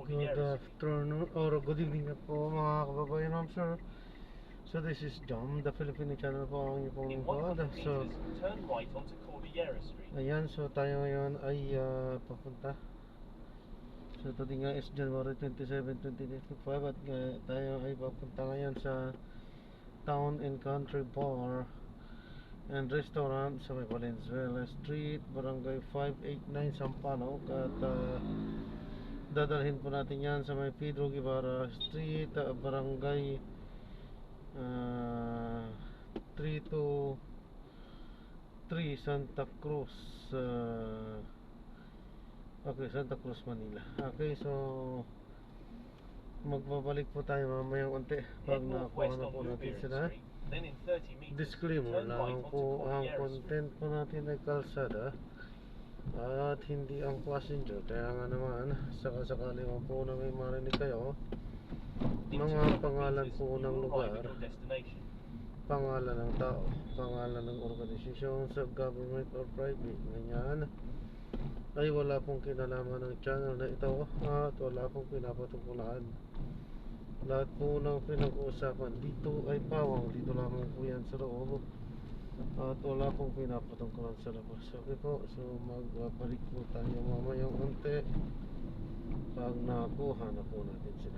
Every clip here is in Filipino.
Good afternoon or good evening na po mga kababayan, ma'am sir. So this is Jom, the Filipino channel po ang inyong pod. So ayan, so tayo ngayon ay papunta. So today nga is January 27, 2025 at tayo ay papunta ngayon sa Town and Country Bar and Restaurant sa may Valenzuela Street, Barangay 589 Sampaloc. At dadalhin po natin yan sa may Pedro Guevara Street, Barangay 323 Santa Cruz, okay, Santa Cruz, Manila. Okay, so magbabalik po tayo mamayang unti pag nakuha na po natin sila. Disclaimer lang po, ang content po natin ay kalsada at hindi ang passenger. Kaya nga naman, sakasakali mo po na may marinig kayo mga pangalan po ng lugar, pangalan ng tao, pangalan ng organisasyon sa government or private, ganyan, ay wala pong kinalaman ng channel na ito at wala pong pinapatukulan. Lahat po ng pinag-uusapan dito ay pawang dito lamang po yan sa loob at wala pong pinapatungkulan sa labas. Okay po, so magbabalik po tayo mamayang unti pag nakuha na po natin sila.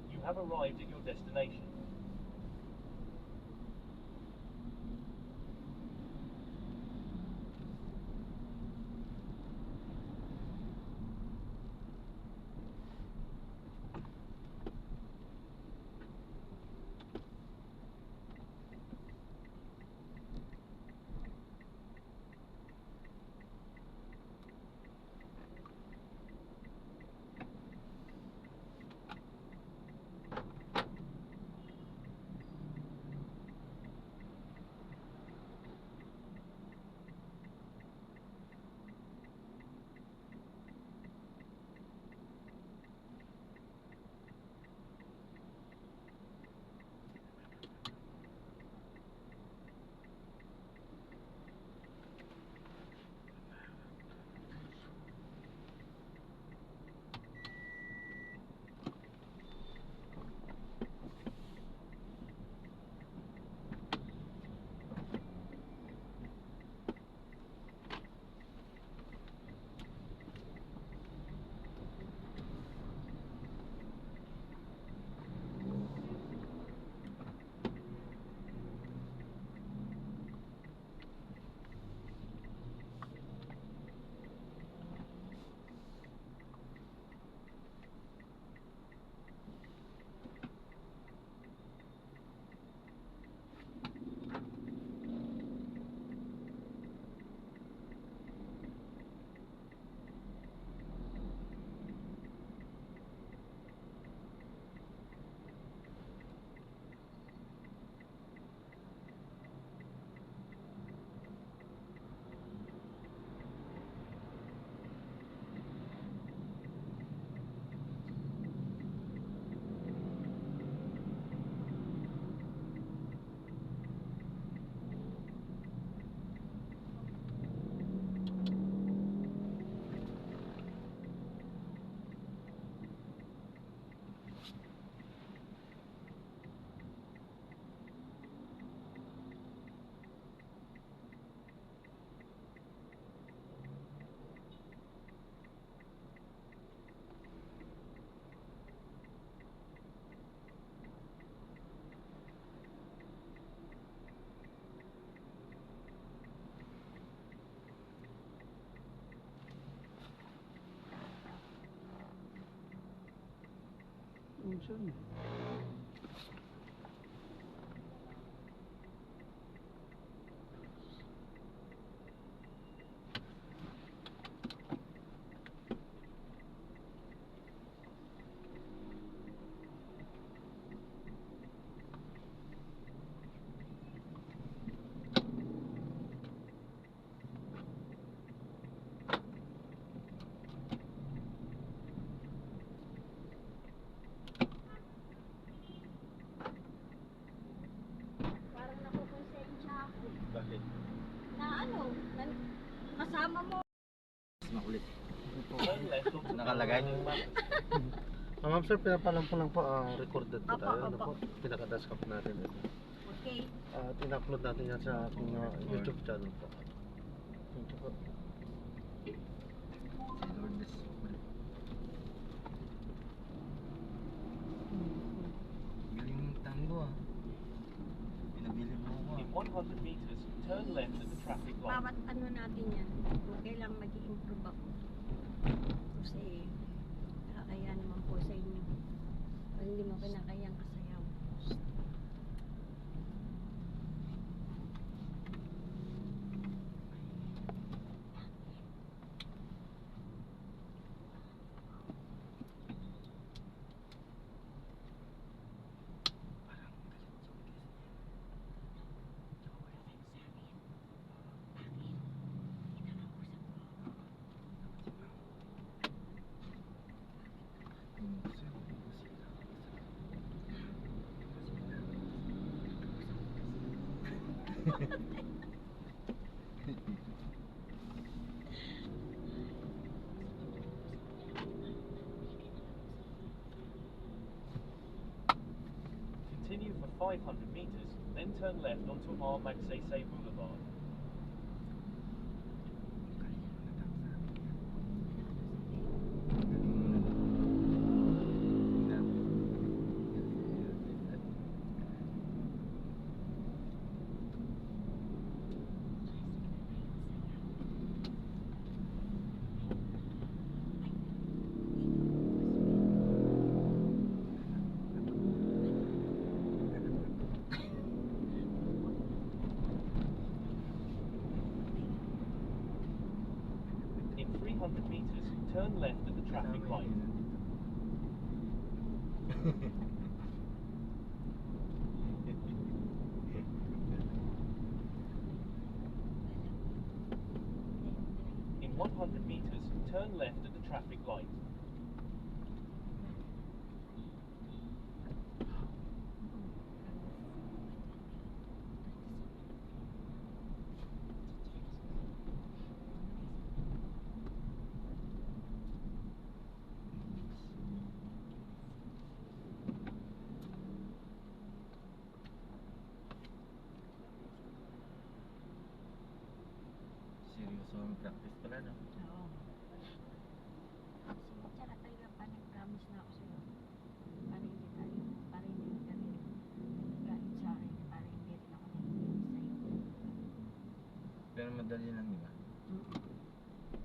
You have arrived at your destination. Saan? Kasama mo. Makulit. Turn left onto Nakalagay. Ma'am sir, pinapalam po lang po, recorded po Apo, tayo. Ano apo. po, pinaka-desktop natin. Okay. At in-upload natin yan sa ating YouTube channel po. Thank you po. Lourdes. Galing ng tango ah. Pinabili mo ako In ah. 100 meters, turn left at the traffic light. Bawat ano natin yan. Kailang mag-i-improve ako. Kasi nakakaya naman po sa inyo. Pag hindi mo kinakayang kasayaw. Continue for 500 meters, then turn left onto R. Magsaysay Boulevard. In 300 meters, turn left at the traffic light. In 100 meters, turn left at the traffic light. Seryoso ang practice pala no? Oo. Tsaka talaga pa nag-promise na ako sa'yo. Para hindi tayo, para hindi ka rin galit sa akin. Para hindi rin ako nagiging sa'yo. Pero madali lang di ba? Mm.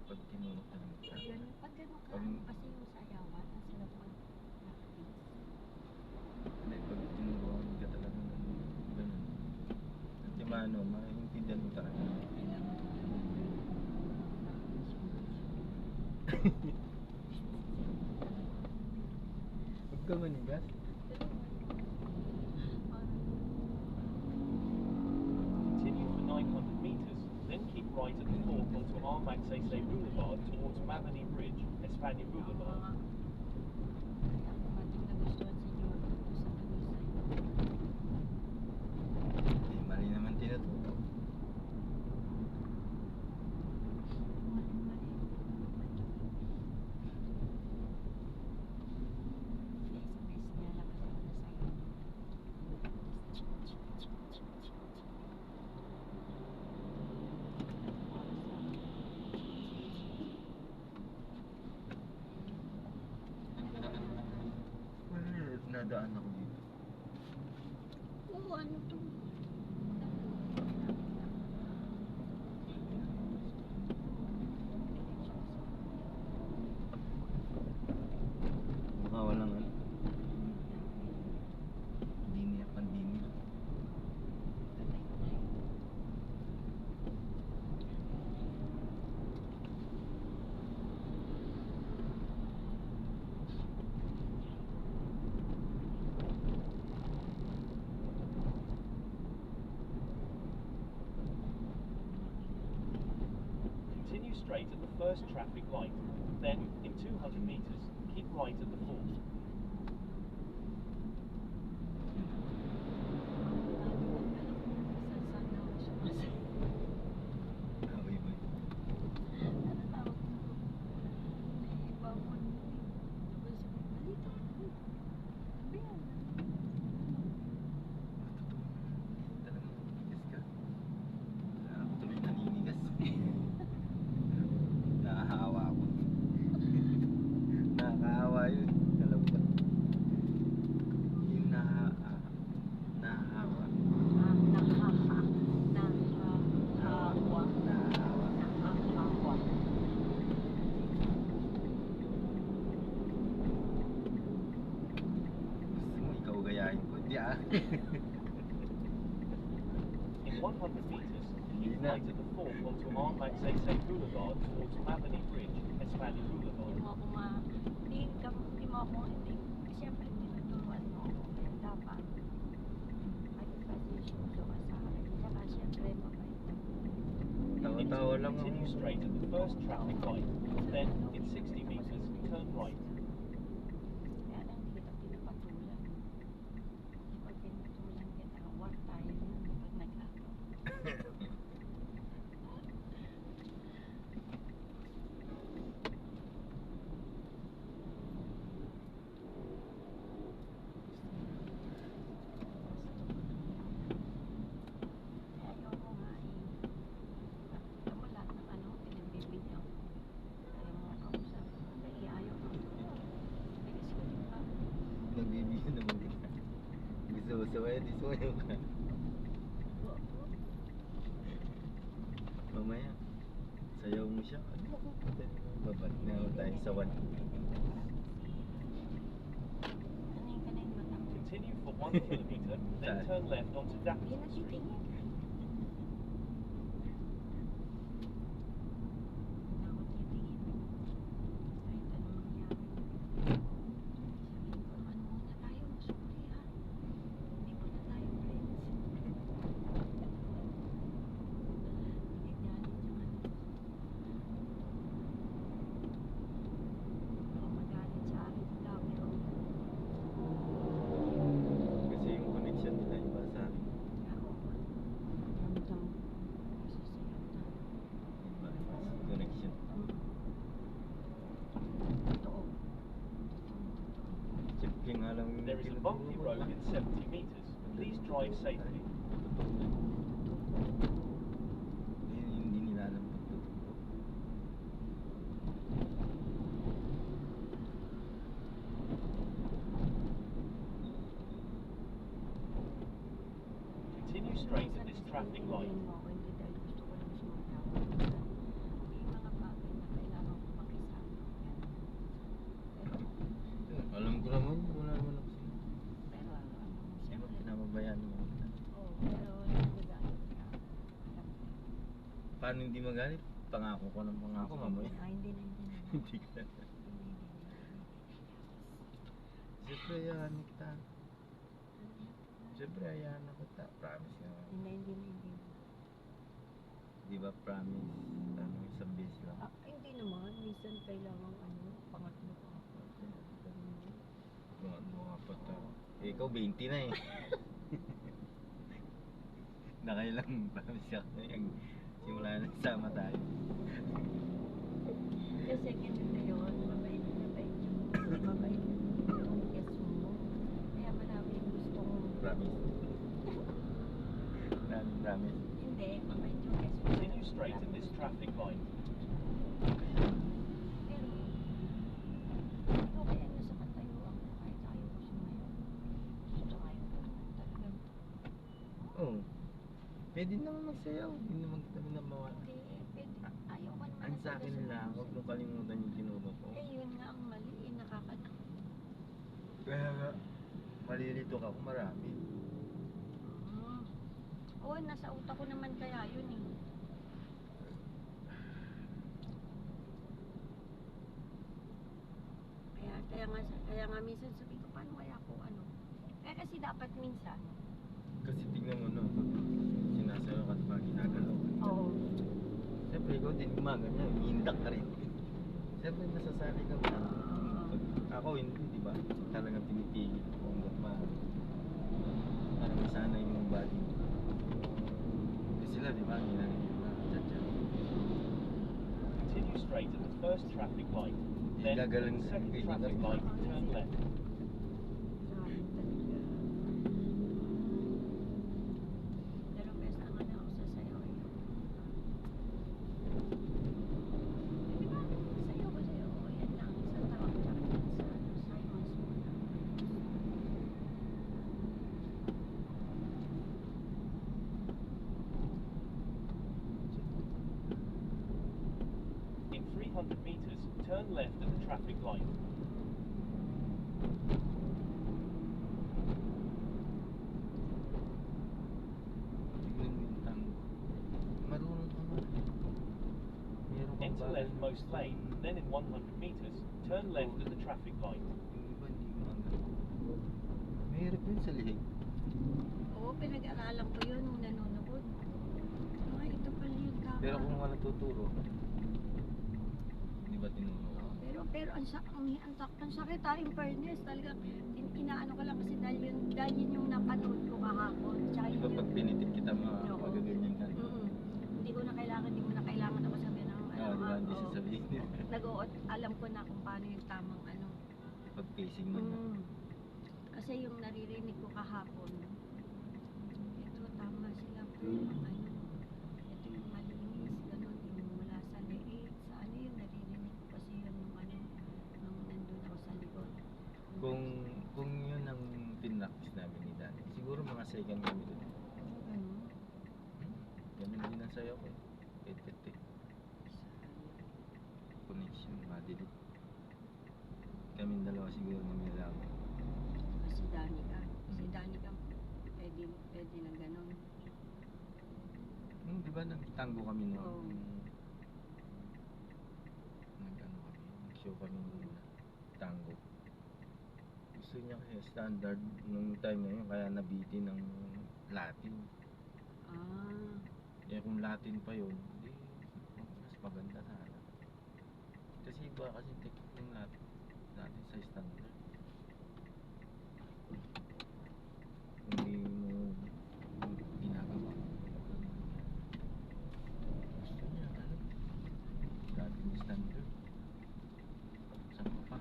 Pag tinulog ka lang siya. Pag gano'n ka, Pag- kasi yung sayawan, ang sarap mag-practice. Hindi, pag tinulog ka talaga ng ganun. At yung ano, maintindihan mo talaga. Kailangan mo Huwag ka manigas. Continue for 900 meters, then keep right at the fork onto R. Magsaysay Boulevard towards Mavany Bridge, Espana Boulevard. Eh, mali naman tinuturo. Nadaan ako dito. Oo, ano to? Baka walang ano. Dini at pandini. Continue straight at the first traffic light. Then, in 200 meters, keep right at the fourth. Okay ba? Yeah. In 100 meters, keep right at the fork onto Armac-Saysay Boulevard towards Mavany Bridge, Espana Hindi Boulevard. mo ako hindi mo ako, hindi, siyempre tinuturuan mo ako. Kaya dapat, maging pasensyon ka sa akin. Saka siyempre, mabait ako. Tawa-tawa lang ako. Continue straight at the first traffic light. Then, in 60 meters, turn right. Kaya lang hindi kita pinapatulan. Pag pinatulan kita, war tayo nun pag nag-agaw. Ayoko nga eh. Nakita mo lahat ng ano, pinagbibigyan ko. Ayaw mo kausap. Dahil ayaw ko. Bilis ko din pa. Nagbibigyan naman kita. Gusto mo sumaya, di sumayaw ka. Mamaya, sayaw mo siya. Ano ako? Babat na ako tayo sa one. Ano yung kanay mata mo? Continue for 1 kilometer, then turn left onto Hindi Dapper na Street. titingin. Hindi na ako titingin. Kahit anong mangyari. Sabihin ko, ano muna tayo, masukli ha. Hindi muna tayo friends. Hindi galit yung ano. Baka magalit sa akin. Dami oh. Kasi yung connection nila iba sa akin. Ako. Ramdam. Sasayaw na. Iba, mas connection. Totoo. Siyempre nga lang yung There is a bumpy road in 70 meters. Please drive safely. Hindi nila alam pagtuturo. Continue straight at this traffic light. Hindi dahil gusto ko lang sumagawa. May mga bagay na kailangan ko makisama. Alam ko naman, wala naman ako sa'yo. Pero ano, Siyempre, siyempre, pinababayaan mo. oo, pero hindi galit ka. Alam ko. Paano hindi magalit? Pangako ko ng pangako, mamaya. Ah, hindi na, hindi na. Hindi ka. Hindi. Siyempre, ayahan kita. Siyempre, ayahan na kita. Promise nga. Hindi na. Di ba promise? Ano, isang beses lang. Ah, hindi naman. Minsan kailangan ano, pangatlo ka. Mga apat na. Eh, ikaw 20 na eh. Nakailang promise ka na yung simula na sama tayo. Kasi ganito yun, mabait yung mabait yung guest mo. Kaya marami gustong, Promise. Promise. hindi, mabait yung guest mo. Continue straight at this traffic light. Pero, ikaw kaya nasa katayuan ko kahit ayaw ko sumayaw. Gusto ayaw ko naman talaga. Oo. Pwede naman magsayaw. Hindi naman kita minamawala. Hindi, pwede. Ayaw ka naman. Ang sa akin lang, huwag mo kalimutan yung tinuro ko. Eh, yun nga ang mali. Kaya nga, malilito ka kung marami. Oo, nasa utak ko naman kaya yun eh. Kaya nga minsan sabi ko, paano kaya ako ano? Eh kasi dapat minsan. Kasi tignan mo no, pag sinasayaw ka at pag ginagalaw ka. Oo. Siyempre ikaw din gumaganyan, umiindak ka rin. Siyempre nasasanay ka ba? Ako hindi, di ba? Talagang pinitigil ko hanggang para masanay yung body. Kasi sila, di ba? Ginagawa na chat-chat. Continue straight at the first traffic light. Then, at Gagaling the second ka, traffic gagaling. light, turn left. Grabe talaga. Pero best ang ano ako sasayaw eh. Di ba? Sayaw ko sa'yo. O yan lang. Sa tawag sa akin sa Simon's muna. In 300 meters, turn left at the traffic light. most lane, then in 100 meters, turn left at the traffic light. Yung iba hindi gumagano. Mahirap yun sa lihig. Oo, pinag-aralan ko yun nung nanonood. Ay, ito pala yung tama. Pero kung walang tuturo, hindi ba tinuro? Pero ang sakit in fairness talaga inaano ko lang kasi dahil yun yung napanood ko kahapon. Tsaka Di ba yun pag pinitit kita Oo. magaganyan ka? Hindi mo na kailangan ako sabihin ng Oo, di ba? Hindi oo. sasabihin niya. Alam ko na kung paano yung tamang ano. Pag pacing mo na. Kasi yung naririnig ko kahapon, ito tama sila po yung ano, ito yung malinis, ganun, yung mula sa leeg, sa ano yung naririnig ko kasi yun yung ano, nung nandun ako sa likod. Kung yun ang pinractice namin ni Dani, siguro mga second kami doon. Ano? Ganun din ang sayo ko. Pit. Connection, madilit. Kaming dalawa siguro na may lang. Si Danica pwede lang ganun. Di ba nagtango kami noon? Oo. Nag-ano kami, nag-show kami noon na tango. Gusto niya kasi standard nung time na yun, kaya nabitin ng Latin. Eh kung Latin pa yun, di mas maganda sana. Kasi iba kasi technique yung Latin sa standard. Kung di mo ginagawa. Gusto niya, ano? Latin standard. Saan pa pa?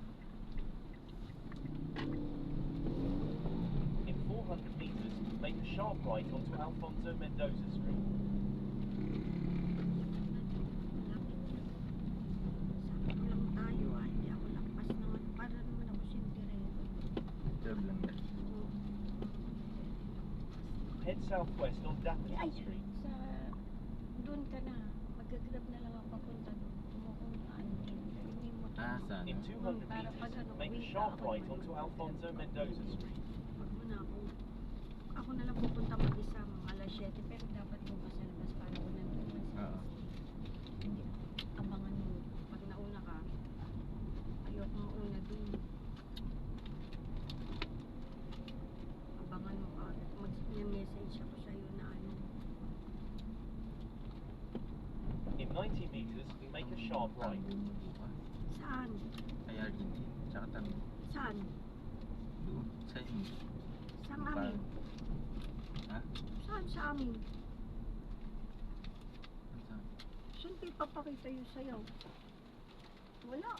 In 400 meters, make a sharp right onto Alfonso Mendoza Street. Sakit lang tayo hindi ako lakpas naman. Para naman ako sindirero. Curve lang yan. Head southwest on Dapperton Ay, Street. doon ka na. Mag-grab na lang ako papunta doon. Kung ano din. Hindi mo Sana. In 200 Para pag meters, ano, make a uwi sharp ka, right ako onto naman. Alfonso Mendoza Street. Wag mo na ako. Ako na lang pupunta mag-isa mga alas 7. Pero dapat bukas sa labas para ko nandun na sa Oo. Hindi. Abangan mo. Pag nauna ka, ayoko mauna dun. Abangan mo ka. Mag-message ako sa'yo na ano. In 90 meters, make a sharp right. Tango mo bukas. Saan? Ay, Argentine. Tsaka tango. Saan? Doon. Sa inyo. Saan amin? Ha? Saan sa amin? Saan? Saan ko ipapakita yun sa'yo? Wala.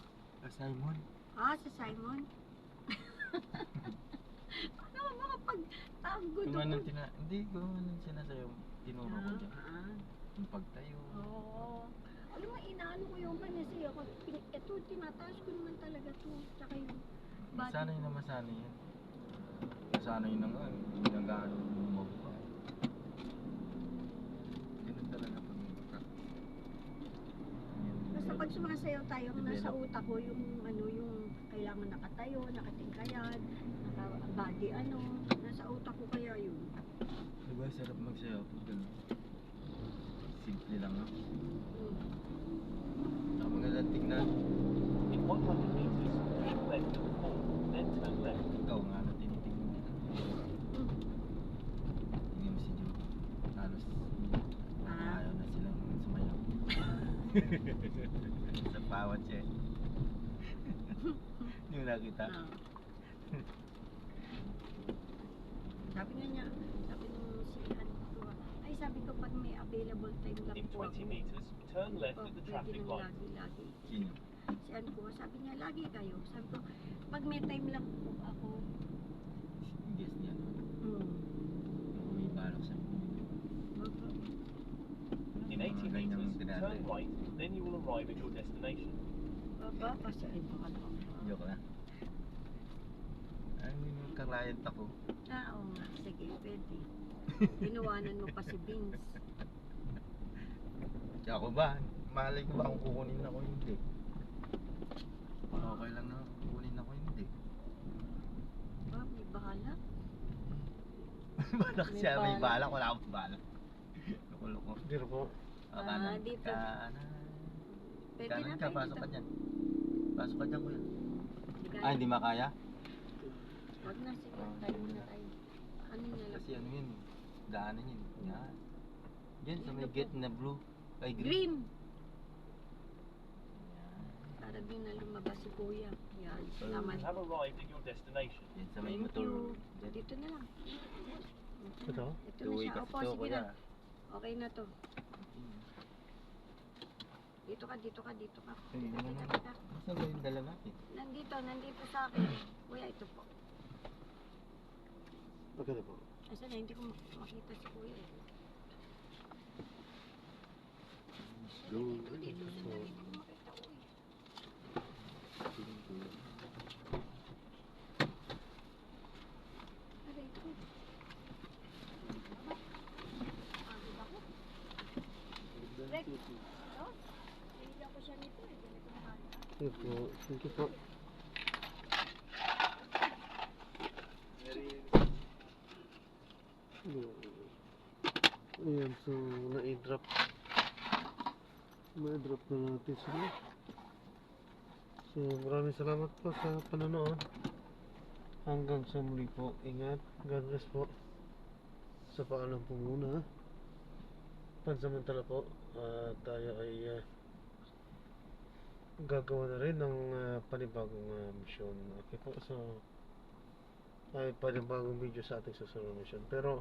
Simon? Sa Simon? Ano ka makapagtago Kung doon? anong hindi, kung anong sinasayo, tinuro ko dyan. Yung pagtayo. Oo. Alam mo, inaano ko yung kanya siya. Ito, tinataas ko naman talaga to. Tsaka yung body Sanay ko. na masanay yan. Masanay na nga, hindi na gaano bumaba. Ganun talaga pag practice. Basta pag sumasayaw tayo, ang nasa utak ko yung ano, yung kailangan nakatayo, nakatingkayad, naka-body ano, nasa utak ko kaya yun. Diba, sarap magsayaw pag gano'n. Simple lang ako. Saka magandang tingnan. In 100 meters, keep left at the fall, then turn left. Ikaw nga na tinitingnan nila. Tingnan mo si Joe. Halos ayaw na silang sumayaw. Sa pawat siya. Hindi mo nakita? Sabi nga niya, sabi nung si ano ko, ay sabi ko pag may available time lang In po 20 ako. meters, turn left at the Pwede traffic nang light. lagi. Sino? Si ano ko, sabi niya, lagi kayo. Sabi ko, pag may time lang po ako, Guess niya. hmm, May balak siya. In 80 meters, turn right, then you will arrive at your destination. baba, pasakin mo ka lang. Joke lang. Ay, may ka-client ako. Oo nga, sige, pwede. Tinawanan mo pa si Vince. Ako ba? Malay ko ba kung kukunin ako hindi? Okay lang na kukunin ako hindi. May bahala. Balak May siya, may balak. balak, wala akong balak. Loko-loko. Dito po. Dito. Kanan. Pwede Kanan na ka, tayo pasok ka dito. dyan. Pasok ka dyan, kuya. Hindi kaya. Ah, hindi makaya? Wag na, sige. Tayo na tayo. Ano na lang? Kasi ano yun, daanan yun. Yan. Diyan sa may Dito gate po. na blue. Ay, green. Green! Yan. Para din na lumabas si Kuya. Yan, salamat. You have arrived at your destination. Yan sa may Thank motor. you. Dyan. Dito na lang. Ito? Ito na Two-way siya. kasi Opo, to, sige kuya. na. Okay na to. Dito ka, dito ka, dito ka. Hindi Dito, naman dito, naman. dito. Saan ba yung dala natin? Nandito sa akin. Kuya, ito po. Okay na po. Asa na, hindi ko makita si Kuya. Go. Dito, sandali, hindi ko makita, Kuya. Aray ko. Pagod ako. Rek, ito? Nahila ko siya nito eh. Ganito mahal. Sige po. Thank you po. Ayan, so na-drop na natin sila. So maraming salamat po sa panonood. Hanggang sa muli po. Ingat. God bless po. Sa paalam po muna. Pansamantala po, tayo ay gagawa na rin ng panibagong mission. Okay po, so ay panibagong video sa ating susunod na mission. Pero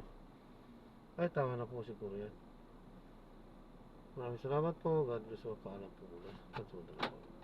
ay tama na po siguro yan. Maraming salamat po. God bless po. Paalam po muna. Pansamantala po.